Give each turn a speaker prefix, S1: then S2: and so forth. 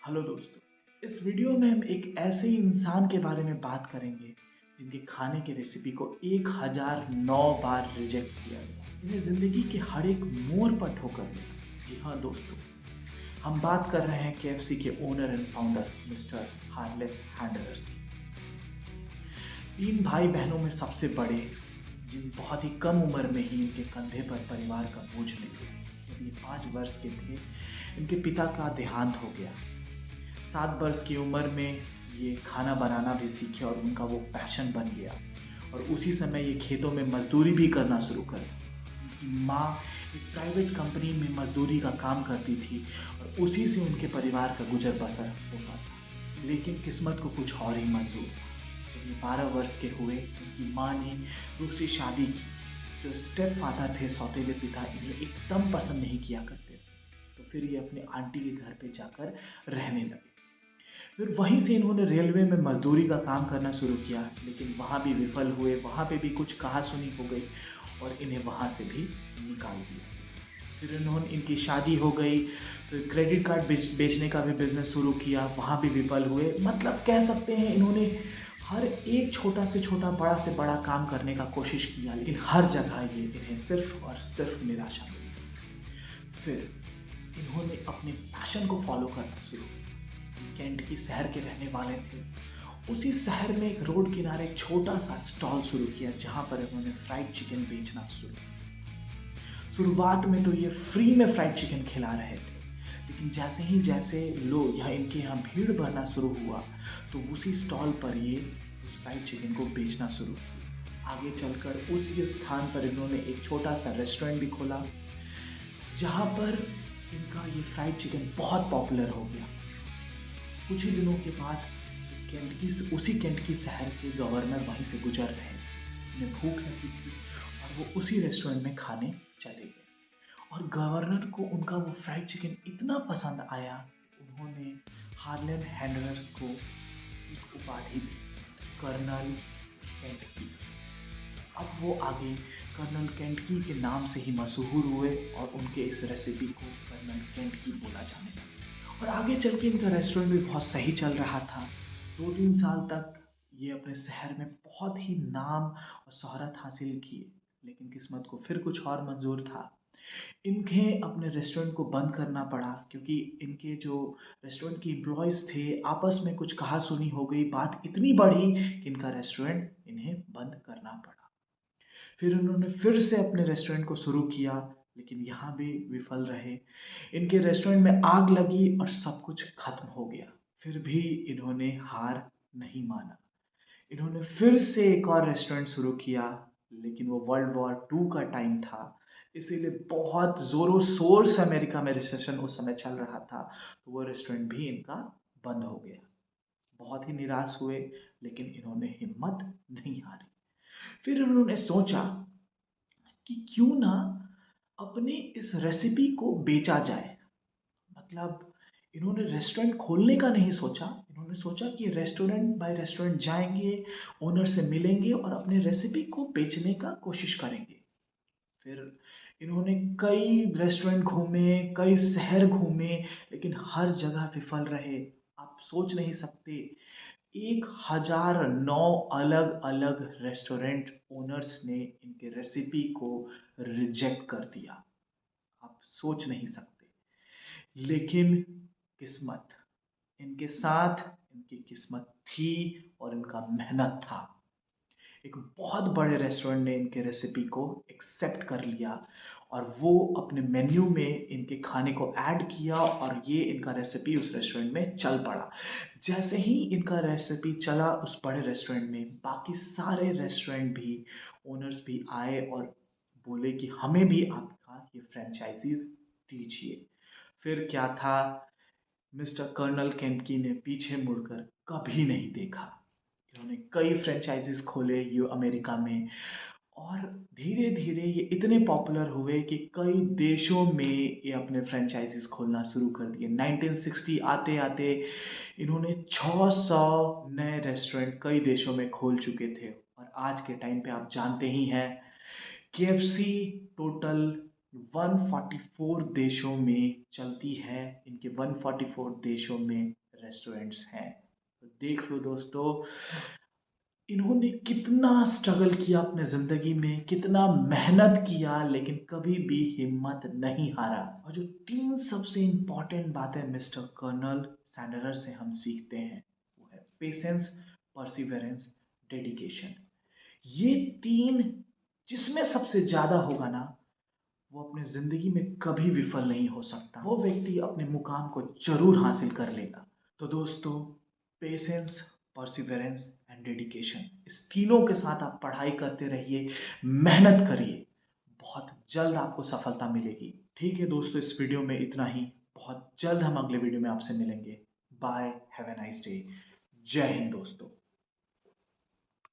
S1: Hello दोस्तों, इस video में हम एक ऐसे इंसान के बारे में बात करेंगे जिनके खाने की रेसिपी को 1009 बार रिजेक्ट किया गया। इन्हें ज़िंदगी के हर एक मोड़ पर ठोकर लगी। जी हाँ दोस्तों, हम बात कर रहे हैं केएफसी के ओनर एंड फाउंडर मिस्टर हार्लेस हैंडलर्स। तीन भाई बहनों में सबसे बड़े, जिन बहुत ही कम उम्र में ही इनके कंधे पर परिवार का बोझ ले गए। जब ये 5 वर्ष के थे, इनके पिता का देहांत हो गया। 7 वर्ष की उम्र में ये खाना बनाना भी सीखे और उनका वो पैशन बन गया। और उसी समय ये खेतों में मजदूरी भी करना शुरू कर दी। उनकी माँ एक प्राइवेट कंपनी में मजदूरी का काम करती थी और उसी से उनके परिवार का गुजर बसर होता था। लेकिन किस्मत को कुछ और ही मंजूर था। जब ये 12 वर्ष के हुए, उनकी माँ ने दूसरी शादी की। जो स्टेप फादर थे, सौतेले पिता, इन्हें एकदम पसंद नहीं किया करते थे। तो फिर ये अपने आंटी के घर पे जाकर रहने लगे। फिर वहीं से इन्होंने रेलवे में मजदूरी का काम करना शुरू किया, लेकिन वहाँ भी विफल हुए। वहाँ पे भी कुछ कहासुनी हो गई और इन्हें वहाँ से भी निकाल दिया। फिर इनकी शादी हो गई। फिर क्रेडिट कार्ड बेचने का भी बिजनेस शुरू किया, वहाँ भी विफल हुए। मतलब कह सकते हैं इन्होंने हर एक छोटा से छोटा, बड़ा से बड़ा काम करने का कोशिश किया, लेकिन हर जगह ये इन्हें सिर्फ और सिर्फ निराशा मिली। फिर इन्होंने अपने पैशन को फॉलो करना शुरू किया। कैंट की शहर के रहने वाले थे। उसी शहर में एक रोड किनारे एक छोटा सा स्टॉल शुरू किया, जहां पर इन्होंने फ्राइड चिकन बेचना शुरू किया। शुरुआत में तो ये फ्री में फ्राइड चिकन खिला रहे थे, लेकिन जैसे लोग इनके यहाँ भीड़ बढ़ना शुरू हुआ, तो उसी स्टॉल पर ये उस फ्राइड चिकन को बेचना शुरू किया। आगे चलकर उसी स्थान पर इन्होंने एक छोटा सा रेस्टोरेंट भी खोला, जहाँ पर इनका ये फ्राइड चिकन बहुत पॉपुलर हो गया। कुछ ही दिनों के बाद उसी केंटकी शहर के गवर्नर वहीं से गुजर रहे थे। उन्हें भूख लगी थी और वो उसी रेस्टोरेंट में खाने चले गए। और गवर्नर को उनका वो फ्राइड चिकन इतना पसंद आया, उन्होंने हार्लेम हैंडलर्स को एक उपाधि दी, कर्नल केंटकी। अब वो आगे कर्नल केंटकी के नाम से ही मशहूर हुए और उनके इस रेसिपी को कर्नल केंटकी बोला जाने लगा। और आगे चल के इनका रेस्टोरेंट भी बहुत सही चल रहा था। 2-3 साल तक ये अपने शहर में बहुत ही नाम और शोहरत हासिल किए, लेकिन किस्मत को फिर कुछ और मंजूर था। इन्हें अपने रेस्टोरेंट को बंद करना पड़ा, क्योंकि इनके जो रेस्टोरेंट के एम्प्लॉयज़ थे, आपस में कुछ कहा-सुनी हो गई। बात इतनी बढ़ी कि इनका रेस्टोरेंट इन्हें बंद करना पड़ा। फिर उन्होंने फिर से अपने रेस्टोरेंट को शुरू किया, लेकिन यहाँ भी विफल रहे। इनके रेस्टोरेंट में आग लगी और सब कुछ खत्म हो गया। फिर भी इन्होंने हार नहीं माना। इन्होंने फिर से एक और रेस्टोरेंट शुरू किया, लेकिन वो वर्ल्ड वॉर 2 का टाइम था, इसीलिए बहुत ज़ोरों शोर से अमेरिका में रिसेशन उस समय चल रहा था, तो वो रेस्टोरेंट भी इनका बंद हो गया। बहुत ही निराश हुए, लेकिन इन्होंने हिम्मत नहीं हारी। फिर उन्होंने सोचा कि क्यों ना अपने इस रेसिपी को बेचा जाए। मतलब इन्होंने रेस्टोरेंट खोलने का नहीं सोचा, इन्होंने सोचा कि रेस्टोरेंट बाय रेस्टोरेंट जाएँगे, ओनर से मिलेंगे और अपने रेसिपी को बेचने का कोशिश करेंगे। फिर इन्होंने कई रेस्टोरेंट घूमे, कई शहर घूमे, लेकिन हर जगह विफल रहे। आप सोच नहीं सकते, 1009 अलग-अलग रेस्टोरेंट ओनर्स ने इनके रेसिपी को रिजेक्ट कर दिया। आप सोच नहीं सकते। लेकिन किस्मत, इनके साथ इनकी किस्मत थी और इनका मेहनत था। एक बहुत बड़े रेस्टोरेंट ने इनके रेसिपी को एक्सेप्ट कर लिया और वो अपने मेन्यू में इनके खाने को ऐड किया और ये इनका रेसिपी उस रेस्टोरेंट में चल पड़ा। जैसे ही इनका रेसिपी चला उस बड़े रेस्टोरेंट में, बाकी सारे रेस्टोरेंट भी, ओनर्स भी आए और बोले कि हमें भी आपका ये फ्रेंचाइजीज दीजिए। फिर क्या था, मिस्टर कर्नल केंटकी ने पीछे मुड़कर कभी नहीं देखा। इन्होंने कई फ्रेंचाइजीज खोले यू अमेरिका में और धीरे धीरे ये इतने पॉपुलर हुए कि कई देशों में ये अपने फ्रेंचाइजीज खोलना शुरू कर दिए। 1960 आते आते इन्होंने 600 नए रेस्टोरेंट कई देशों में खोल चुके थे। और आज के टाइम पे आप जानते ही हैं, केएफसी टोटल 144 देशों में चलती है, इनके 144 देशों में रेस्टोरेंट्स हैं। तो देख लो दोस्तों, इन्होंने कितना स्ट्रगल किया अपने ज़िंदगी में, कितना मेहनत किया, लेकिन कभी भी हिम्मत नहीं हारा। और जो 3 सबसे इम्पॉर्टेंट बातें मिस्टर कर्नल सैंडलर से हम सीखते हैं, वो है पेशेंस, परसिवरेंस, डेडिकेशन। ये 3 जिसमें सबसे ज़्यादा होगा ना, वो अपने ज़िंदगी में कभी विफल नहीं हो सकता। वो व्यक्ति अपने मुकाम को ज़रूर हासिल कर लेगा। तो दोस्तों, पेशेंस, परसिवरेंस एंड डेडिकेशन, इस तीनों के साथ आप पढ़ाई करते रहिए, मेहनत करिए, बहुत जल्द आपको सफलता मिलेगी। ठीक है दोस्तों, इस वीडियो में इतना ही। बहुत जल्द हम अगले वीडियो में आपसे मिलेंगे। Bye, have a nice day. जय हिंद दोस्तों।